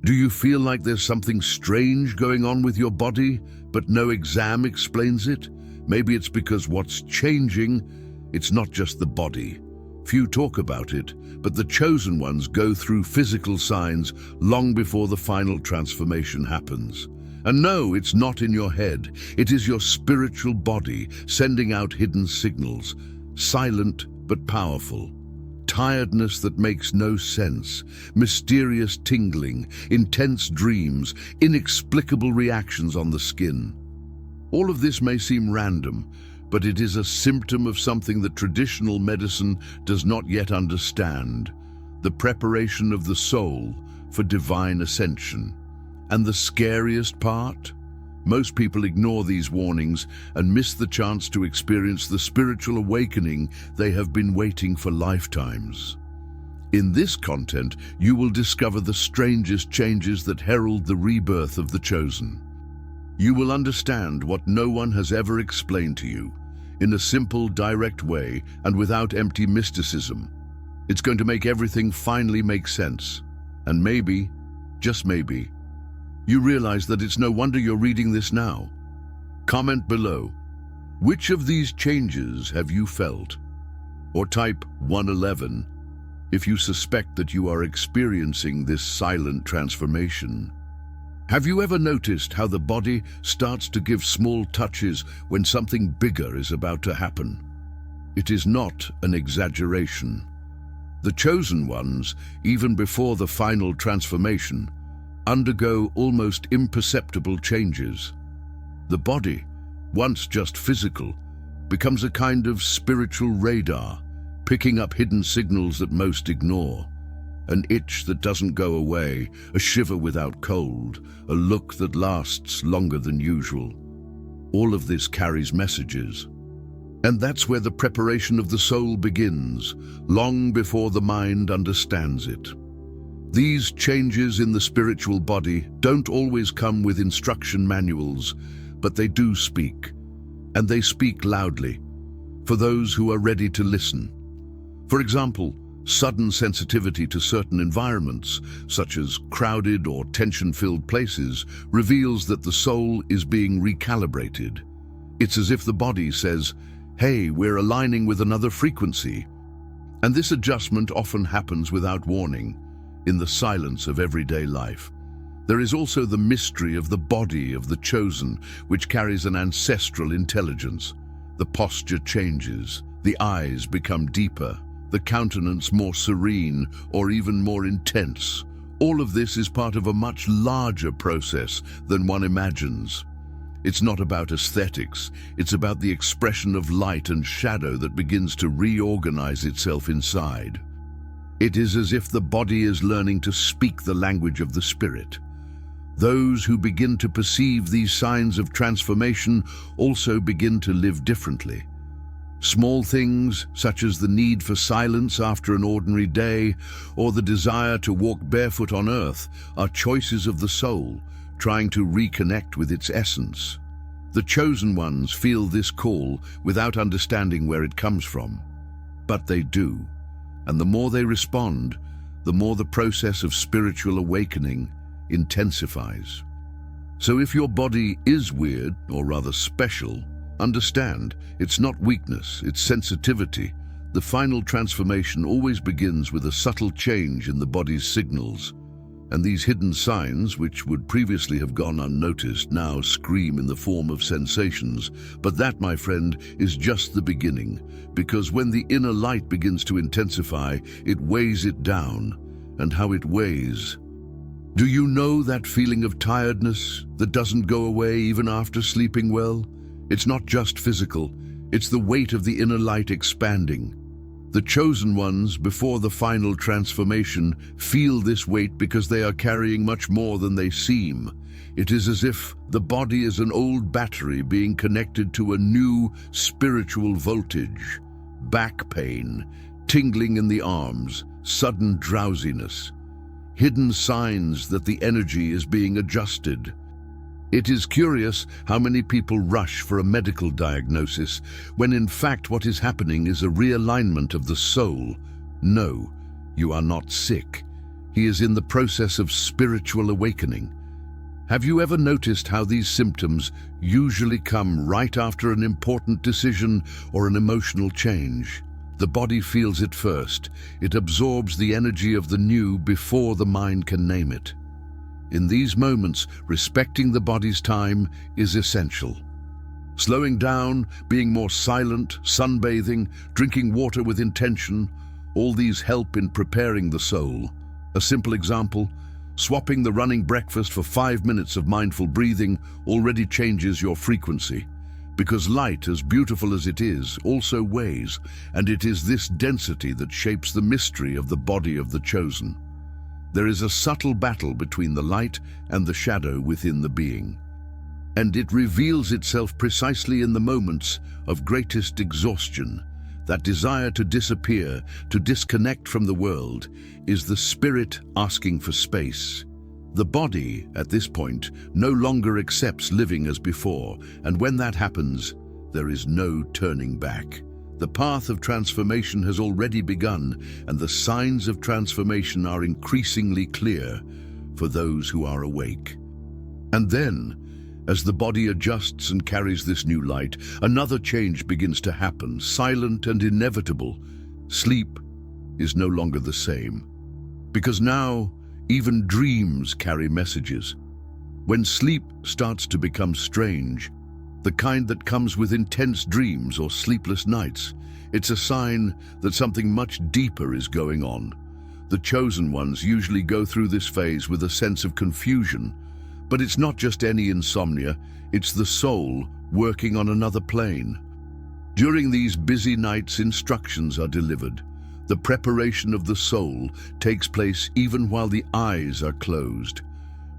Do you feel like there's something strange going on with your body, but no exam explains it? Maybe it's because what's changing, it's not just the body. Few talk about it, but the chosen ones go through physical signs long before the final transformation happens. And no, it's not in your head. It is your spiritual body sending out hidden signals, silent but powerful. Tiredness that makes no sense, mysterious tingling, intense dreams, inexplicable reactions on the skin. All of this may seem random, but it is a symptom of something that traditional medicine does not yet understand: the preparation of the soul for divine ascension. And the scariest part? Most people ignore these warnings and miss the chance to experience the spiritual awakening they have been waiting for lifetimes. In this content, you will discover the strangest changes that herald the rebirth of the chosen. You will understand what no one has ever explained to you, in a simple, direct way and without empty mysticism. It's going to make everything finally make sense. And maybe, just maybe, you realize that it's no wonder you're reading this now. Comment below, which of these changes have you felt? Or type 111 if you suspect that you are experiencing this silent transformation. Have you ever noticed how the body starts to give small touches when something bigger is about to happen? It is not an exaggeration. The chosen ones, even before the final transformation, undergo almost imperceptible changes. The body, once just physical, becomes a kind of spiritual radar, picking up hidden signals that most ignore. An itch that doesn't go away, a shiver without cold, a look that lasts longer than usual. All of this carries messages. And that's where the preparation of the soul begins, long before the mind understands it. These changes in the spiritual body don't always come with instruction manuals, but they do speak, and they speak loudly, for those who are ready to listen. For example, sudden sensitivity to certain environments, such as crowded or tension-filled places, reveals that the soul is being recalibrated. It's as if the body says, "Hey, we're aligning with another frequency." And this adjustment often happens without warning, in the silence of everyday life. There is also the mystery of the body of the chosen, which carries an ancestral intelligence. The posture changes, the eyes become deeper, the countenance more serene or even more intense. All of this is part of a much larger process than one imagines. It's not about aesthetics, it's about the expression of light and shadow that begins to reorganize itself inside. It is as if the body is learning to speak the language of the spirit. Those who begin to perceive these signs of transformation also begin to live differently. Small things, such as the need for silence after an ordinary day, or the desire to walk barefoot on earth, are choices of the soul, trying to reconnect with its essence. The chosen ones feel this call without understanding where it comes from. But they do. And the more they respond, the more the process of spiritual awakening intensifies. So if your body is weird, or rather special, understand, it's not weakness, it's sensitivity. The final transformation always begins with a subtle change in the body's signals. And these hidden signs, which would previously have gone unnoticed, now scream in the form of sensations. But that, my friend, is just the beginning, because when the inner light begins to intensify, it weighs it down. And how it weighs. Do you know that feeling of tiredness that doesn't go away even after sleeping well? It's not just physical, it's the weight of the inner light expanding. The chosen ones, before the final transformation, feel this weight because they are carrying much more than they seem. It is as if the body is an old battery being connected to a new spiritual voltage. Back pain, tingling in the arms, sudden drowsiness. Hidden signs that the energy is being adjusted. It is curious how many people rush for a medical diagnosis, when in fact what is happening is a realignment of the soul. No, you are not sick. He is in the process of spiritual awakening. Have you ever noticed how these symptoms usually come right after an important decision or an emotional change? The body feels it first. It absorbs the energy of the new before the mind can name it. In these moments, respecting the body's time is essential. Slowing down, being more silent, sunbathing, drinking water with intention, all these help in preparing the soul. A simple example: swapping the running breakfast for 5 minutes of mindful breathing already changes your frequency. Because light, as beautiful as it is, also weighs, and it is this density that shapes the mystery of the body of the chosen. There is a subtle battle between the light and the shadow within the being, and it reveals itself precisely in the moments of greatest exhaustion. That desire to disappear, to disconnect from the world, is the spirit asking for space. The body, at this point, no longer accepts living as before, and when that happens, there is no turning back. The path of transformation has already begun, and the signs of transformation are increasingly clear for those who are awake. And then, as the body adjusts and carries this new light, another change begins to happen, silent and inevitable. Sleep is no longer the same, because now even dreams carry messages. When sleep starts to become strange, the kind that comes with intense dreams or sleepless nights, it's a sign that something much deeper is going on. The chosen ones usually go through this phase with a sense of confusion. But it's not just any insomnia, it's the soul working on another plane. During these busy nights, instructions are delivered. The preparation of the soul takes place even while the eyes are closed.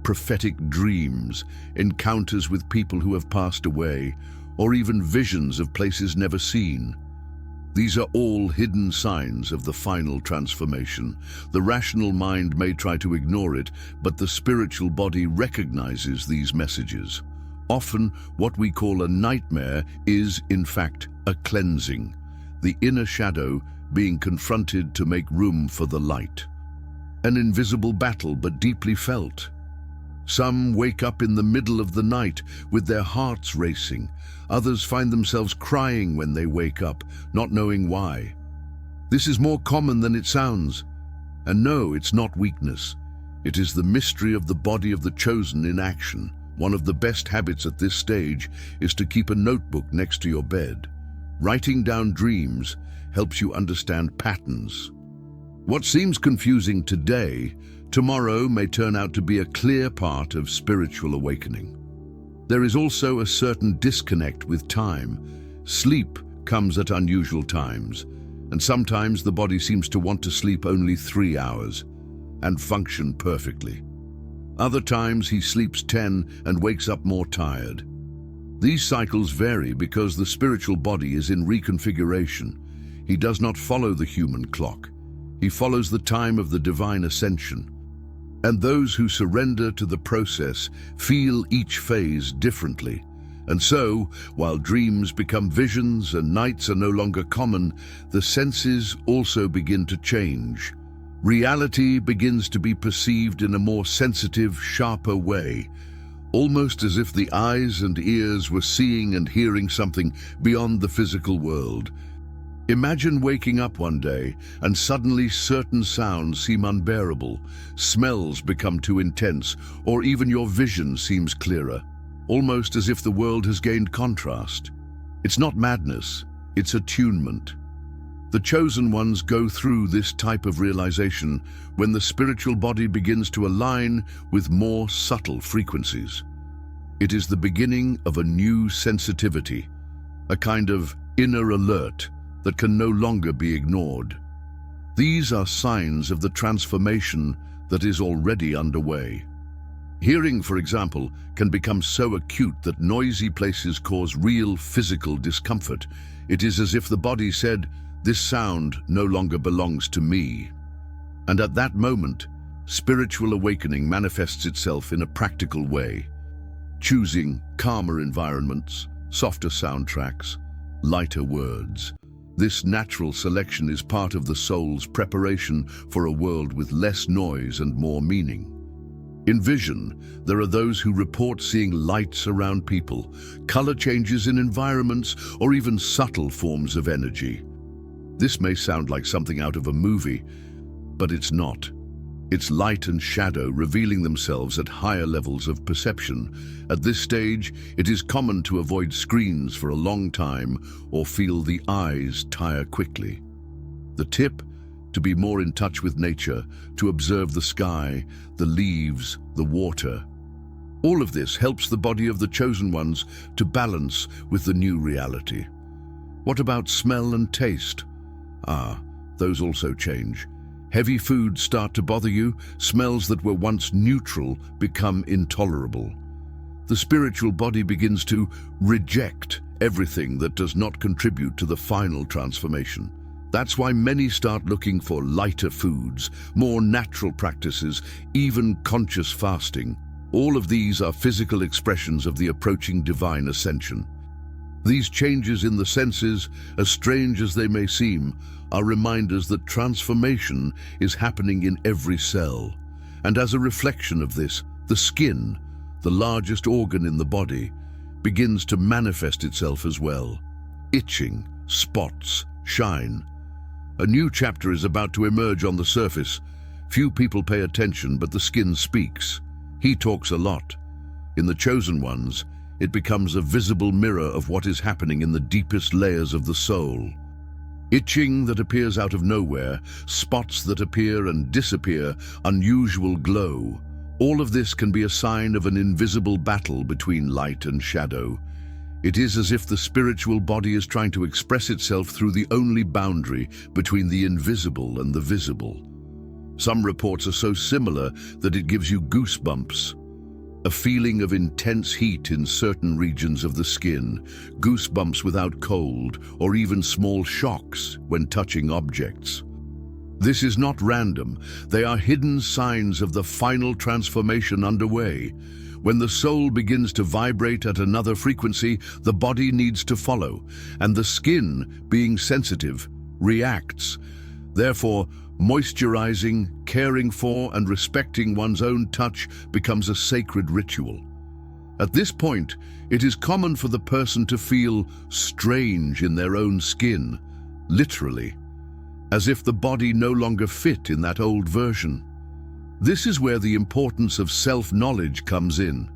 Prophetic dreams, encounters with people who have passed away, or even visions of places never seen. These are all hidden signs of the final transformation. The rational mind may try to ignore it, but the spiritual body recognizes these messages. Often, what we call a nightmare is, in fact, a cleansing, the inner shadow being confronted to make room for the light. An invisible battle, but deeply felt. Some wake up in the middle of the night with their hearts racing. Others find themselves crying when they wake up, not knowing why. This is more common than it sounds. And no, it's not weakness. It is the mystery of the body of the chosen in action. One of the best habits at this stage is to keep a notebook next to your bed. Writing down dreams helps you understand patterns. What seems confusing today, tomorrow may turn out to be a clear part of spiritual awakening. There is also a certain disconnect with time. Sleep comes at unusual times, and sometimes the body seems to want to sleep only 3 hours and function perfectly. Other times he sleeps 10 and wakes up more tired. These cycles vary because the spiritual body is in reconfiguration. He does not follow the human clock. He follows the time of the divine ascension. And those who surrender to the process feel each phase differently. And so, while dreams become visions and nights are no longer common, the senses also begin to change. Reality begins to be perceived in a more sensitive, sharper way, almost as if the eyes and ears were seeing and hearing something beyond the physical world. Imagine waking up one day and suddenly certain sounds seem unbearable, smells become too intense, or even your vision seems clearer, almost as if the world has gained contrast. It's not madness, it's attunement. The chosen ones go through this type of realization when the spiritual body begins to align with more subtle frequencies. It is the beginning of a new sensitivity, a kind of inner alert that can no longer be ignored. These are signs of the transformation that is already underway. Hearing, for example, can become so acute that noisy places cause real physical discomfort. It is as if the body said, "This sound no longer belongs to me." And at that moment, spiritual awakening manifests itself in a practical way, choosing calmer environments, softer soundtracks, lighter words. This natural selection is part of the soul's preparation for a world with less noise and more meaning. In vision, there are those who report seeing lights around people, color changes in environments, or even subtle forms of energy. This may sound like something out of a movie, but it's not. It's light and shadow revealing themselves at higher levels of perception. At this stage, it is common to avoid screens for a long time or feel the eyes tire quickly. The tip: to be more in touch with nature, to observe the sky, the leaves, the water. All of this helps the body of the chosen ones to balance with the new reality. What about smell and taste? Those also change. Heavy foods start to bother you, smells that were once neutral become intolerable. The spiritual body begins to reject everything that does not contribute to the final transformation. That's why many start looking for lighter foods, more natural practices, even conscious fasting. All of these are physical expressions of the approaching divine ascension. These changes in the senses, as strange as they may seem, are reminders that transformation is happening in every cell. And as a reflection of this, the skin, the largest organ in the body, begins to manifest itself as well. Itching, spots, shine. A new chapter is about to emerge on the surface. Few people pay attention, but the skin speaks. He talks a lot. In the chosen ones, it becomes a visible mirror of what is happening in the deepest layers of the soul. Itching that appears out of nowhere, spots that appear and disappear, unusual glow. All of this can be a sign of an invisible battle between light and shadow. It is as if the spiritual body is trying to express itself through the only boundary between the invisible and the visible. Some reports are so similar that it gives you goosebumps. A feeling of intense heat in certain regions of the skin, goosebumps without cold, or even small shocks when touching objects. This is not random. They are hidden signs of the final transformation underway. When the soul begins to vibrate at another frequency, the body needs to follow, and the skin, being sensitive, reacts. Therefore, moisturizing, caring for, and respecting one's own touch becomes a sacred ritual. At this point, it is common for the person to feel strange in their own skin, literally, as if the body no longer fit in that old version. This is where the importance of self-knowledge comes in.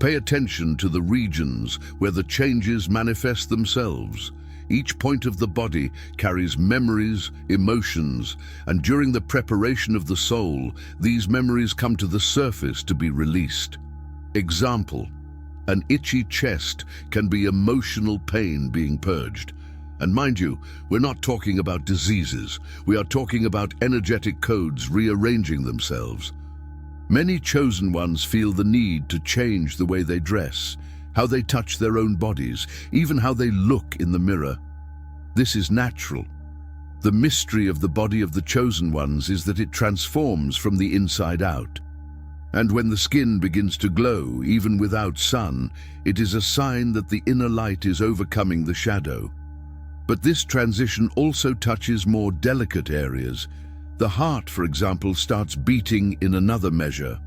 Pay attention to the regions where the changes manifest themselves. Each point of the body carries memories, emotions, and during the preparation of the soul, these memories come to the surface to be released. Example: an itchy chest can be emotional pain being purged. And mind you, we're not talking about diseases. We are talking about energetic codes rearranging themselves. Many chosen ones feel the need to change the way they dress, how they touch their own bodies, even how they look in the mirror. This is natural. The mystery of the body of the chosen ones is that it transforms from the inside out. And when the skin begins to glow, even without sun, it is a sign that the inner light is overcoming the shadow. But this transition also touches more delicate areas. The heart, for example, starts beating in another measure.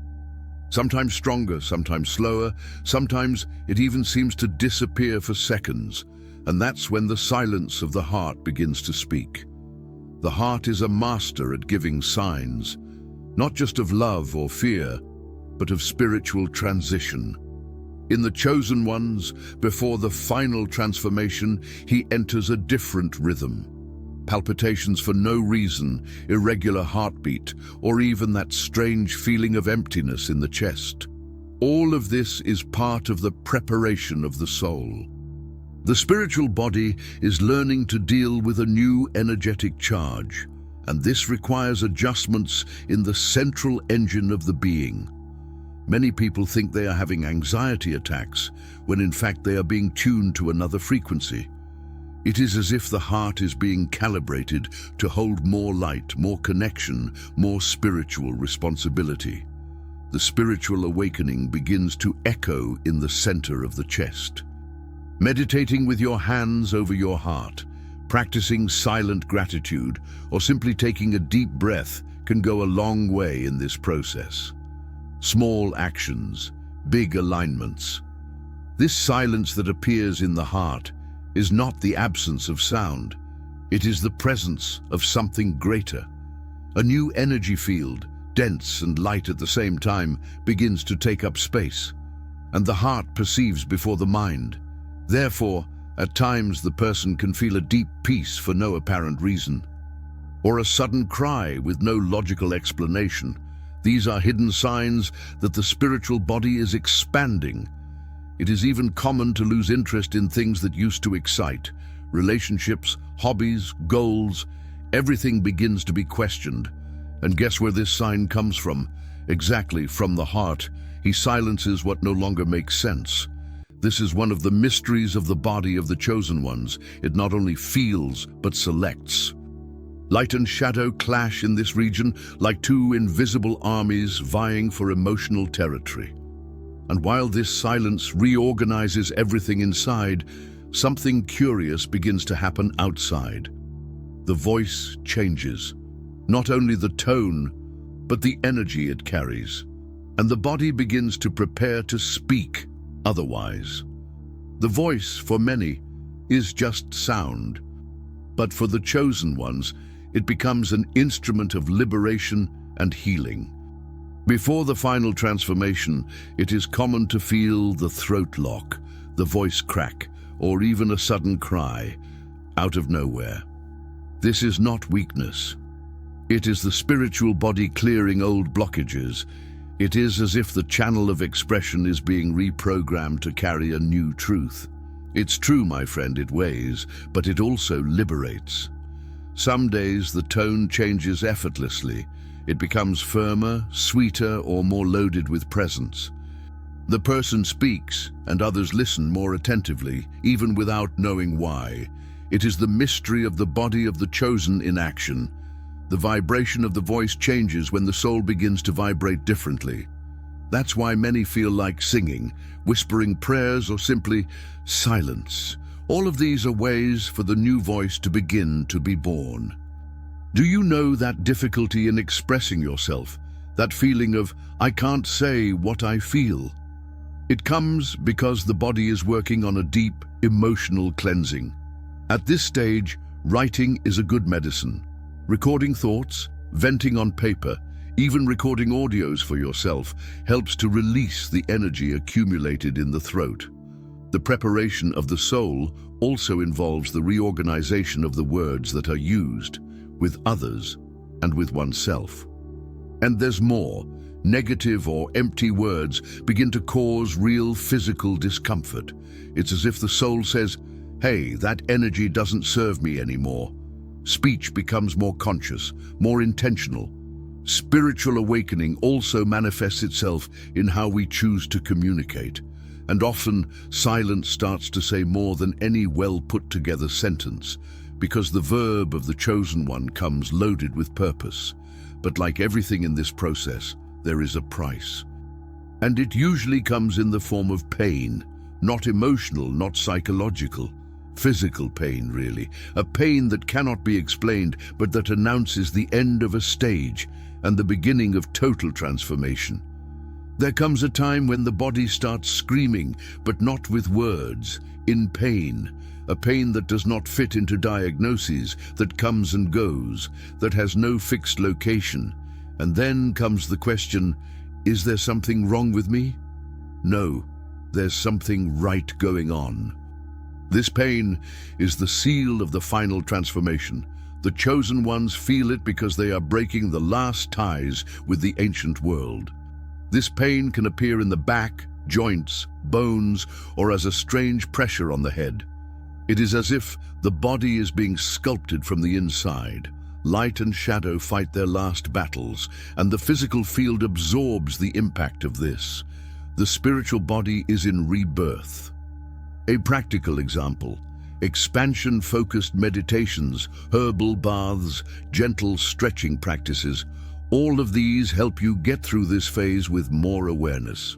Sometimes stronger, sometimes slower, sometimes it even seems to disappear for seconds. And that's when the silence of the heart begins to speak. The heart is a master at giving signs, not just of love or fear, but of spiritual transition. In the chosen ones, before the final transformation, he enters a different rhythm. Palpitations for no reason, irregular heartbeat, or even that strange feeling of emptiness in the chest. All of this is part of the preparation of the soul. The spiritual body is learning to deal with a new energetic charge, and this requires adjustments in the central engine of the being. Many people think they are having anxiety attacks, when in fact they are being tuned to another frequency. It is as if the heart is being calibrated to hold more light, more connection, more spiritual responsibility. The spiritual awakening begins to echo in the center of the chest. Meditating with your hands over your heart, Practicing silent gratitude or simply taking a deep breath can go a long way in this process. Small actions, big alignments. This silence that appears in the heart is not the absence of sound. It is the presence of something greater. A new energy field, dense and light at the same time, begins to take up space, and the heart perceives before the mind. Therefore, at times the person can feel a deep peace for no apparent reason, or a sudden cry with no logical explanation. These are hidden signs that the spiritual body is expanding. It is even common to lose interest in things that used to excite. Relationships, hobbies, goals, everything begins to be questioned. And guess where this sign comes from? Exactly from the heart. He silences what no longer makes sense. This is one of the mysteries of the body of the chosen ones. It not only feels, but selects. Light and shadow clash in this region like two invisible armies vying for emotional territory. And while this silence reorganizes everything inside, something curious begins to happen outside. The voice changes, not only the tone, but the energy it carries. And the body begins to prepare to speak otherwise. The voice, for many, is just sound. But for the chosen ones, it becomes an instrument of liberation and healing. Before the final transformation, it is common to feel the throat lock, the voice crack, or even a sudden cry out of nowhere. This is not weakness. It is the spiritual body clearing old blockages. It is as if the channel of expression is being reprogrammed to carry a new truth. It's true, my friend, it weighs, but it also liberates. Some days the tone changes effortlessly. It becomes firmer, sweeter, or more loaded with presence. The person speaks, and others listen more attentively, even without knowing why. It is the mystery of the body of the chosen in action. The vibration of the voice changes when the soul begins to vibrate differently. That's why many feel like singing, whispering prayers, or simply silence. All of these are ways for the new voice to begin to be born. Do you know that difficulty in expressing yourself? That feeling of, I can't say what I feel? It comes because the body is working on a deep, emotional cleansing. At this stage, writing is a good medicine. Recording thoughts, venting on paper, even recording audios for yourself helps to release the energy accumulated in the throat. The preparation of the soul also involves the reorganization of the words that are used, with others and with oneself. And there's more. Negative or empty words begin to cause real physical discomfort. It's as if the soul says, hey, that energy doesn't serve me anymore. Speech becomes more conscious, more intentional. Spiritual awakening also manifests itself in how we choose to communicate. And often, silence starts to say more than any well-put-together sentence, because the verb of the chosen one comes loaded with purpose. But like everything in this process, there is a price. And it usually comes in the form of pain, not emotional, not psychological. Physical pain, really. A pain that cannot be explained, but that announces the end of a stage and the beginning of total transformation. There comes a time when the body starts screaming, but not with words, in pain. A pain that does not fit into diagnoses, that comes and goes, that has no fixed location. And then comes the question, is there something wrong with me? No, there's something right going on. This pain is the seal of the final transformation. The chosen ones feel it because they are breaking the last ties with the ancient world. This pain can appear in the back, joints, bones, or as a strange pressure on the head. It is as if the body is being sculpted from the inside. Light and shadow fight their last battles, and the physical field absorbs the impact of this. The spiritual body is in rebirth. A practical example: expansion-focused meditations, herbal baths, gentle stretching practices. All of these help you get through this phase with more awareness.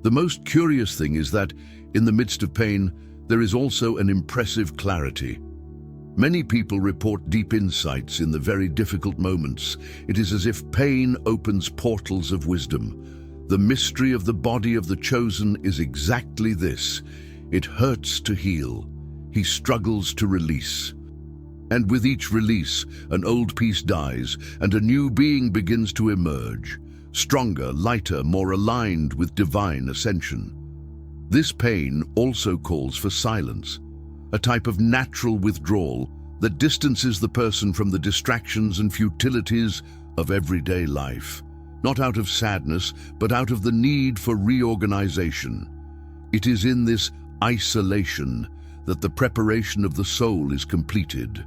The most curious thing is that, in the midst of pain, there is also an impressive clarity. Many people report deep insights in the very difficult moments. It is as if pain opens portals of wisdom. The mystery of the body of the chosen is exactly this. It hurts to heal. He struggles to release. And with each release, an old piece dies, and a new being begins to emerge, stronger, lighter, more aligned with divine ascension. This pain also calls for silence, a type of natural withdrawal that distances the person from the distractions and futilities of everyday life, not out of sadness, but out of the need for reorganization. It is in this isolation that the preparation of the soul is completed.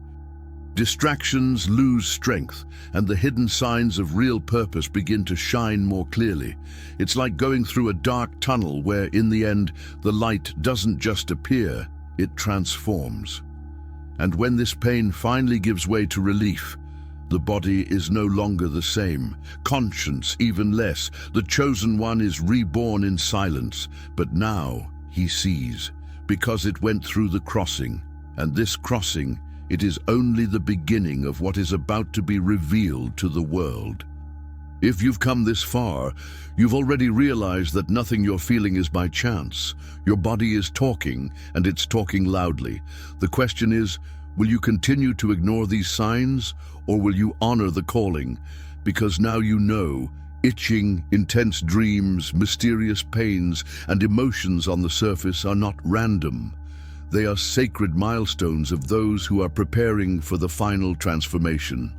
Distractions lose strength, and the hidden signs of real purpose begin to shine more clearly. It's like going through a dark tunnel where, in the end, the light doesn't just appear, it transforms. And when this pain finally gives way to relief, the body is no longer the same, conscience even less. The chosen one is reborn in silence, but now he sees, because it went through the crossing, and this crossing, it is only the beginning of what is about to be revealed to the world. If you've come this far, you've already realized that nothing you're feeling is by chance. Your body is talking, and it's talking loudly. The question is, will you continue to ignore these signs, or will you honor the calling? Because now you know, itching, intense dreams, mysterious pains, and emotions on the surface are not random. They are sacred milestones of those who are preparing for the final transformation.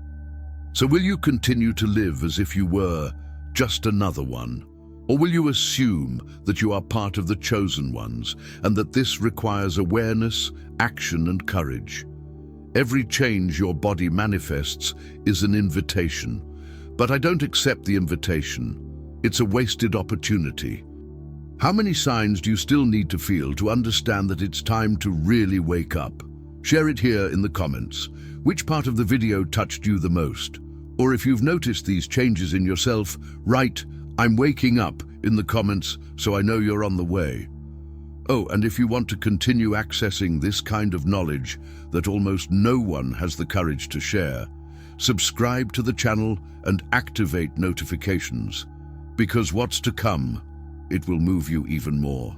So will you continue to live as if you were just another one? Or will you assume that you are part of the chosen ones, and that this requires awareness, action, and courage? Every change your body manifests is an invitation. But I don't accept the invitation. It's a wasted opportunity. How many signs do you still need to feel to understand that it's time to really wake up? Share it here in the comments. Which part of the video touched you the most? Or if you've noticed these changes in yourself, write, "I'm waking up" in the comments so I know you're on the way. Oh, and if you want to continue accessing this kind of knowledge that almost no one has the courage to share, subscribe to the channel and activate notifications. Because what's to come, it will move you even more.